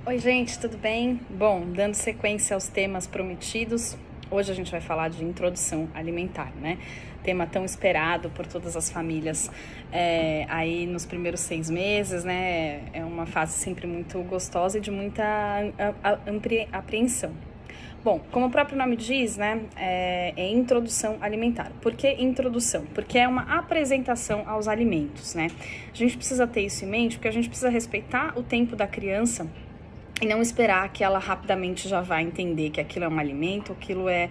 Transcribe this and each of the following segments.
Oi, gente, tudo bem? Bom, dando sequência aos temas prometidos, hoje a gente vai falar de introdução alimentar, né? Tema tão esperado por todas as famílias aí nos primeiros 6 meses, né? É uma fase sempre muito gostosa e de muita apreensão. Bom, como o próprio nome diz, né, é introdução alimentar. Por que introdução? Porque é uma apresentação aos alimentos, né? A gente precisa ter isso em mente porque a gente precisa respeitar o tempo da criança e não esperar que ela rapidamente já vá entender que aquilo é um alimento, aquilo é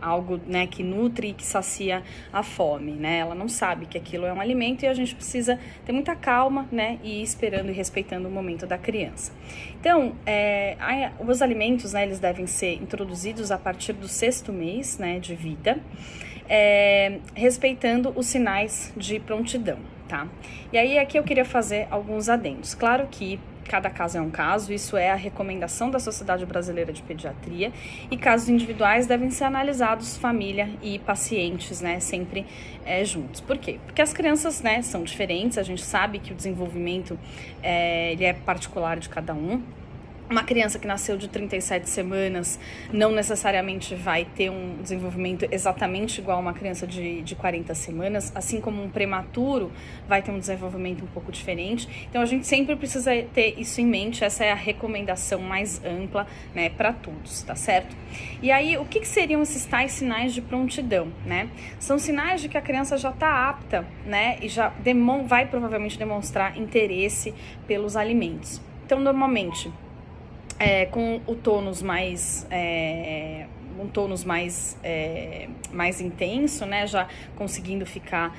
algo, né, que nutre e que sacia a fome, né? Ela não sabe que aquilo é um alimento e a gente precisa ter muita calma, né, e ir esperando e respeitando o momento da criança. Então, os alimentos, né, eles devem ser introduzidos a partir do 6º mês, né, de vida, respeitando os sinais de prontidão, tá? E aí aqui eu queria fazer alguns adendos. Claro que cada caso é um caso, isso é a recomendação da Sociedade Brasileira de Pediatria, e casos individuais devem ser analisados família e pacientes, né, sempre juntos. Por quê? Porque as crianças, né, são diferentes, a gente sabe que o desenvolvimento ele é particular de cada um. Uma criança que nasceu de 37 semanas não necessariamente vai ter um desenvolvimento exatamente igual a uma criança de 40 semanas, assim como um prematuro vai ter um desenvolvimento um pouco diferente. Então a gente sempre precisa ter isso em mente, essa é a recomendação mais ampla, né, para todos, tá certo? E aí, o que seriam esses tais sinais de prontidão, né? São sinais de que a criança já está apta, né, e já vai provavelmente demonstrar interesse pelos alimentos. Então, normalmente, com o tônus mais mais intenso, né, já conseguindo ficar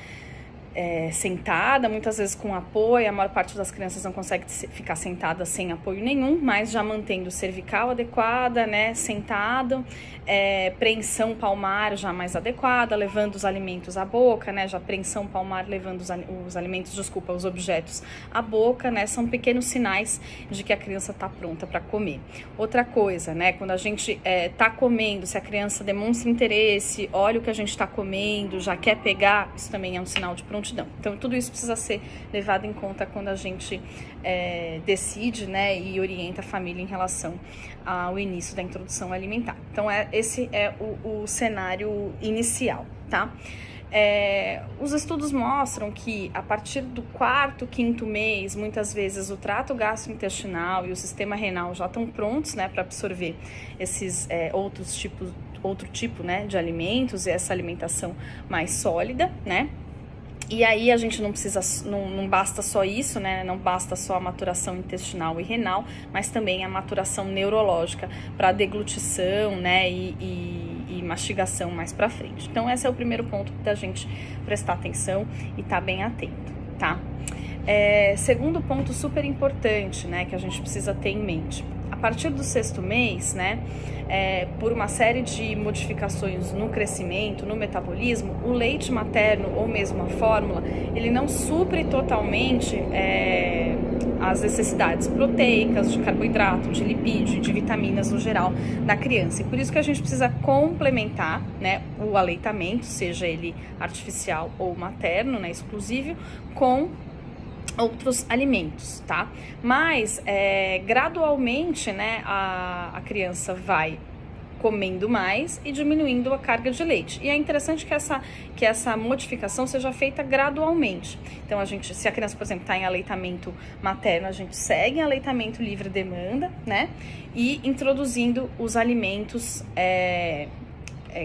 sentada, muitas vezes com apoio. A maior parte das crianças não consegue ficar sentada sem apoio nenhum, mas já mantendo cervical adequada, né, sentado, preensão palmar já mais adequada, levando os alimentos à boca, né, já preensão palmar levando os objetos à boca, né, são pequenos sinais de que a criança está pronta para comer. Outra coisa, né, quando a gente está comendo, se a criança demonstra interesse, olha o que a gente está comendo, já quer pegar, isso também é um sinal de prontidão. Então, tudo isso precisa ser levado em conta quando a gente decide, né, e orienta a família em relação ao início da introdução alimentar. Então, esse é o cenário inicial, tá? Os estudos mostram que a partir do 4º, 5º mês, muitas vezes o trato gastrointestinal e o sistema renal já estão prontos, né, para absorver esses outro tipo, né, de alimentos e essa alimentação mais sólida, né? E aí a gente não basta só isso, né? Não basta só a maturação intestinal e renal, mas também a maturação neurológica para deglutição, né? E mastigação mais para frente. Então esse é o primeiro ponto da gente prestar atenção e estar bem atento, tá? Segundo ponto super importante, né? Que a gente precisa ter em mente. A partir do 6º mês, né, por uma série de modificações no crescimento, no metabolismo, o leite materno ou mesmo a fórmula, ele não supre totalmente as necessidades proteicas, de carboidrato, de lipídio, de vitaminas no geral da criança. E por isso que a gente precisa complementar, né, o aleitamento, seja ele artificial ou materno, né, exclusivo, com outros alimentos, tá? Mas gradualmente, né, a criança vai comendo mais e diminuindo a carga de leite. E é interessante que essa modificação seja feita gradualmente. Então, se a criança, por exemplo, está em aleitamento materno, a gente segue em aleitamento livre demanda, né? E introduzindo os alimentos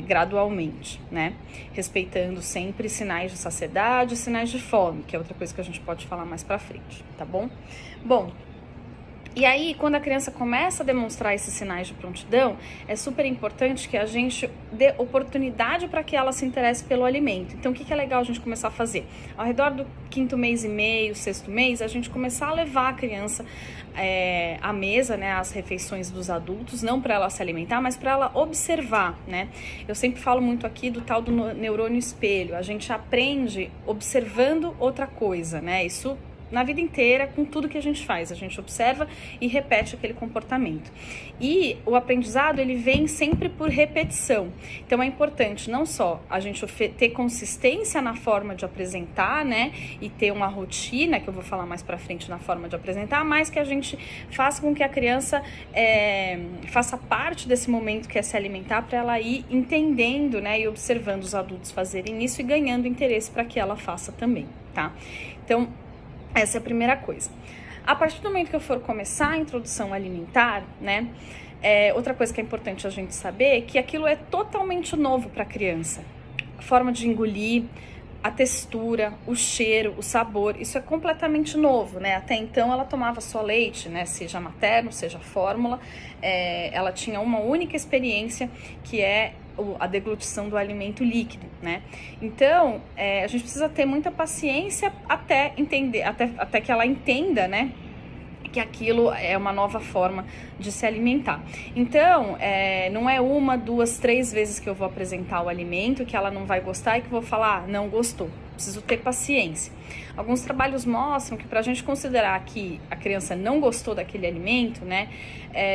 gradualmente, né? Respeitando sempre sinais de saciedade e sinais de fome, que é outra coisa que a gente pode falar mais pra frente, tá bom? Bom, e aí, quando a criança começa a demonstrar esses sinais de prontidão, é super importante que a gente dê oportunidade para que ela se interesse pelo alimento. Então, o que é legal a gente começar a fazer? Ao redor do 5º mês e meio, 6º mês, a gente começar a levar a criança à mesa, né, às refeições dos adultos, não para ela se alimentar, mas para ela observar, né? Eu sempre falo muito aqui do tal do neurônio espelho. A gente aprende observando outra coisa, né? Isso na vida inteira, com tudo que a gente faz. A gente observa e repete aquele comportamento. E o aprendizado, ele vem sempre por repetição. Então é importante não só a gente ter consistência na forma de apresentar, né, e ter uma rotina, que eu vou falar mais pra frente na forma de apresentar, mas que a gente faça com que a criança faça parte desse momento que é se alimentar, para ela ir entendendo, né, e observando os adultos fazerem isso e ganhando interesse para que ela faça também, tá? Então, essa é a primeira coisa. A partir do momento que eu for começar a introdução alimentar, né, outra coisa que é importante a gente saber é que aquilo é totalmente novo para a criança. A forma de engolir, a textura, o cheiro, o sabor, isso é completamente novo, né? Até então ela tomava só leite, né? Seja materno, seja fórmula, ela tinha uma única experiência, que é a deglutição do alimento líquido, né? Então, a gente precisa ter muita paciência até entender, até que ela entenda, né, que aquilo é uma nova forma de se alimentar. Então, não é 1, 2, 3 vezes que eu vou apresentar o alimento que ela não vai gostar e que eu vou falar, não gostou. Preciso ter paciência. Alguns trabalhos mostram que para a gente considerar que a criança não gostou daquele alimento, né,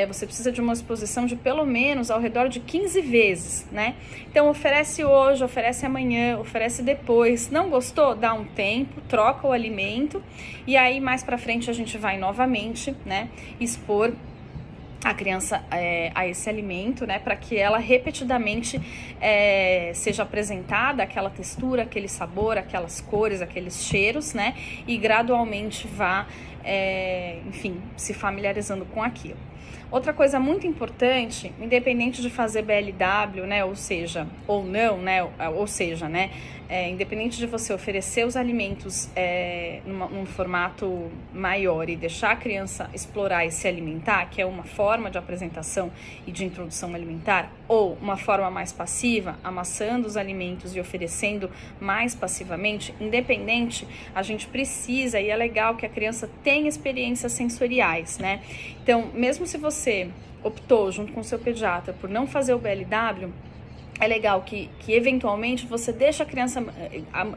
você precisa de uma exposição de pelo menos ao redor de 15 vezes, né? Então, oferece hoje, oferece amanhã, oferece depois. Não gostou? Dá um tempo, troca o alimento e aí mais para frente a gente vai novamente, né, expor a criança a esse alimento, né, para que ela repetidamente seja apresentada aquela textura, aquele sabor, aquelas cores, aqueles cheiros, né, e gradualmente vá, enfim, se familiarizando com aquilo. Outra coisa muito importante, independente de fazer BLW, né, ou seja, ou não, né, independente de você oferecer os alimentos num formato maior e deixar a criança explorar e se alimentar, que é uma forma de apresentação e de introdução alimentar, ou uma forma mais passiva, amassando os alimentos e oferecendo mais passivamente, independente, a gente precisa, e é legal que a criança tenha experiências sensoriais, né? Então, mesmo se você optou, junto com o seu pediatra, por não fazer o BLW, é legal que eventualmente você deixa a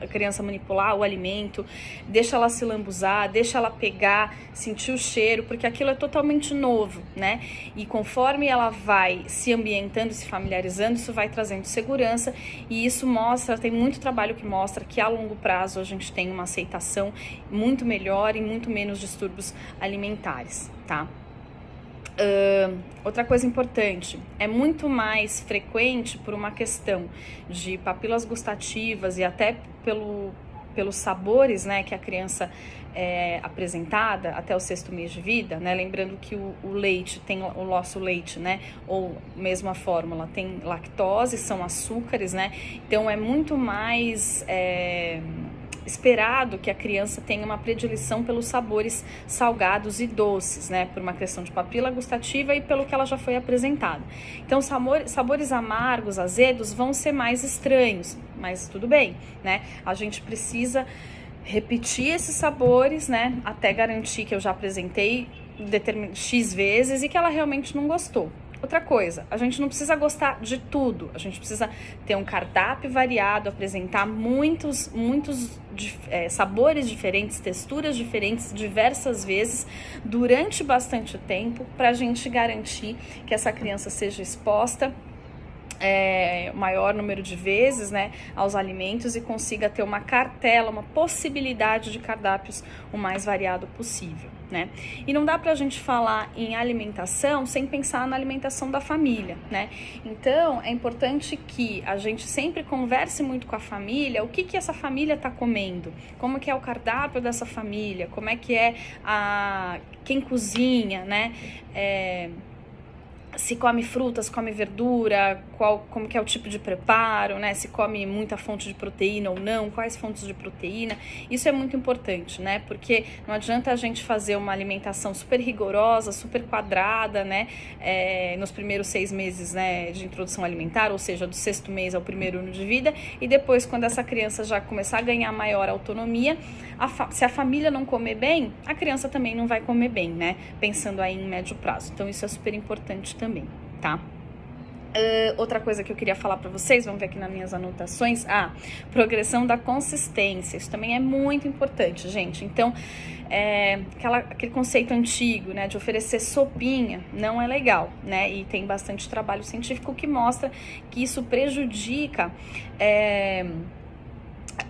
criança manipular o alimento, deixa ela se lambuzar, deixa ela pegar, sentir o cheiro, porque aquilo é totalmente novo, né? E conforme ela vai se ambientando, se familiarizando, isso vai trazendo segurança, e isso mostra, tem muito trabalho que mostra que a longo prazo a gente tem uma aceitação muito melhor e muito menos distúrbios alimentares, tá? Outra coisa importante, é muito mais frequente por uma questão de papilas gustativas e até pelos sabores, né, que a criança é apresentada até o 6º mês de vida, né? Lembrando que o leite, tem o nosso leite, né, ou mesmo a fórmula, tem lactose, são açúcares, né? Então é muito mais esperado que a criança tenha uma predileção pelos sabores salgados e doces, né, por uma questão de papila gustativa e pelo que ela já foi apresentada. Então, sabores amargos, azedos vão ser mais estranhos, mas tudo bem, né? A gente precisa repetir esses sabores, né, até garantir que eu já apresentei X vezes e que ela realmente não gostou. Outra coisa, a gente não precisa gostar de tudo, a gente precisa ter um cardápio variado, apresentar muitos sabores diferentes, texturas diferentes, diversas vezes, durante bastante tempo, para a gente garantir que essa criança seja exposta maior número de vezes, né, aos alimentos e consiga ter uma cartela, uma possibilidade de cardápios o mais variado possível, né? E não dá pra gente falar em alimentação sem pensar na alimentação da família, né? Então, é importante que a gente sempre converse muito com a família, o que essa família tá comendo, como que é o cardápio dessa família, como é que é quem cozinha, né? Se come frutas, come verdura, como que é o tipo de preparo, né? Se come muita fonte de proteína ou não, quais fontes de proteína. Isso é muito importante, né? Porque não adianta a gente fazer uma alimentação super rigorosa, super quadrada, né? Nos primeiros 6 meses, né, de introdução alimentar, ou seja, do 6º mês ao 1º ano de vida, e depois, quando essa criança já começar a ganhar maior autonomia, se a família não comer bem, a criança também não vai comer bem, né? Pensando aí em médio prazo. Então, isso é super importante também, tá? Outra coisa que eu queria falar para vocês, vamos ver aqui nas minhas anotações, progressão da consistência, isso também é muito importante, gente. Então, aquele conceito antigo, né, de oferecer sopinha, não é legal, né, e tem bastante trabalho científico que mostra que isso prejudica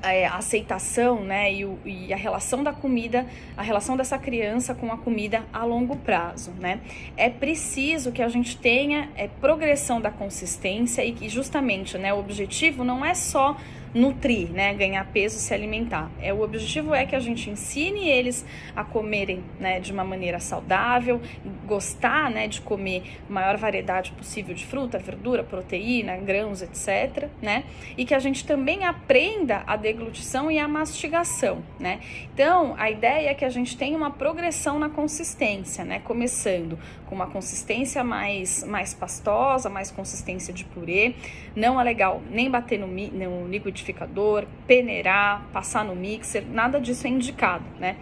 a aceitação, né, e a relação da comida, a relação dessa criança com a comida a longo prazo, né. É preciso que a gente tenha progressão da consistência e que justamente, né, o objetivo não é só nutrir, né, ganhar peso, se alimentar. O objetivo é que a gente ensine eles a comerem, né, de uma maneira saudável, gostar, né, de comer a maior variedade possível de fruta, verdura, proteína, grãos, etc, né, e que a gente também aprenda a deglutição e a mastigação, né. Então, a ideia é que a gente tenha uma progressão na consistência, né, começando com uma consistência mais pastosa, mais consistência de purê. Não é legal nem bater no liquidificador, peneirar, passar no mixer, nada disso é indicado, né?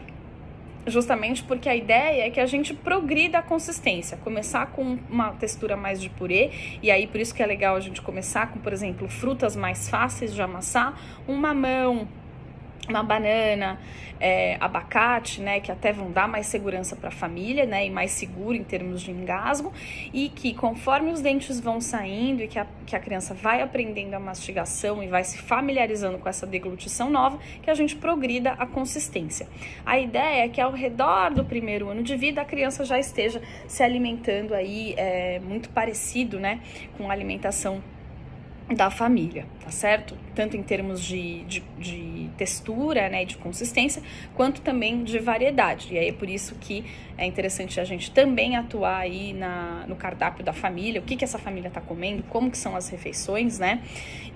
Justamente porque a ideia é que a gente progrida a consistência, começar com uma textura mais de purê, e aí por isso que é legal a gente começar com, por exemplo, frutas mais fáceis de amassar, um mamão, uma banana, abacate, né, que até vão dar mais segurança para a família, né, e mais seguro em termos de engasgo, e que conforme os dentes vão saindo e que a criança vai aprendendo a mastigação e vai se familiarizando com essa deglutição nova, que a gente progrida a consistência. A ideia é que ao redor do primeiro ano de vida a criança já esteja se alimentando aí muito parecido, né, com a alimentação da família, tá certo? Tanto em termos de textura, né, de consistência, quanto também de variedade. E aí é por isso que é interessante a gente também atuar aí no cardápio da família, o que essa família tá comendo, como que são as refeições, né?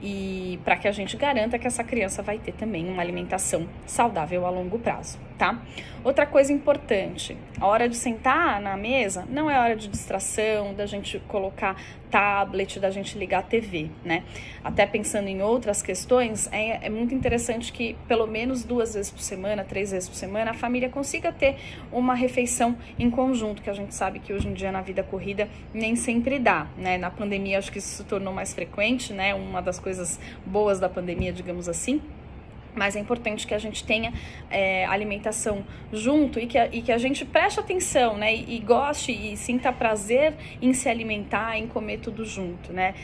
E para que a gente garanta que essa criança vai ter também uma alimentação saudável a longo prazo, tá? Outra coisa importante, a hora de sentar na mesa não é hora de distração, da gente colocar tablet, da gente ligar a TV, né? Até pensando em outras questões, é muito interessante que pelo menos 2 vezes por semana, 3 vezes por semana, a família consiga ter uma refeição em conjunto, que a gente sabe que hoje em dia na vida corrida nem sempre dá, né? Na pandemia acho que isso se tornou mais frequente, né? Uma das coisas boas da pandemia, digamos assim. Mas é importante que a gente tenha alimentação junto e que a gente preste atenção, né? E goste e sinta prazer em se alimentar, em comer tudo junto, né?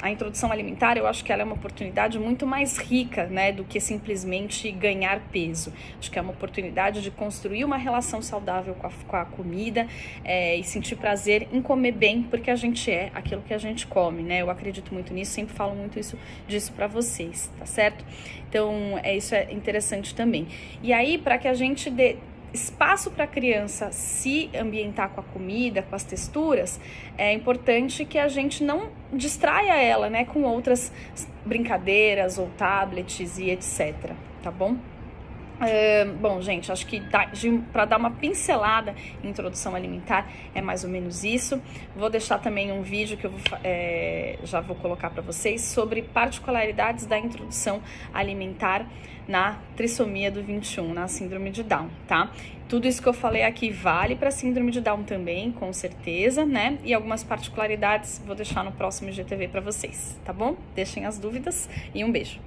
A introdução alimentar, eu acho que ela é uma oportunidade muito mais rica, né? Do que simplesmente ganhar peso. Acho que é uma oportunidade de construir uma relação saudável com a comida e sentir prazer em comer bem, porque a gente é aquilo que a gente come, né? Eu acredito muito nisso, sempre falo muito disso pra vocês, tá certo? Então, isso é interessante também. E aí, para que a gente dê espaço para a criança se ambientar com a comida, com as texturas, é importante que a gente não distraia ela, né, com outras brincadeiras ou tablets e etc, tá bom? Bom, gente, acho que para dar uma pincelada em introdução alimentar é mais ou menos isso. Vou deixar também um vídeo que eu já vou colocar para vocês sobre particularidades da introdução alimentar na trissomia do 21, na síndrome de Down, tá? Tudo isso que eu falei aqui vale para síndrome de Down também, com certeza, né? E algumas particularidades vou deixar no próximo IGTV para vocês, tá bom? Deixem as dúvidas e um beijo.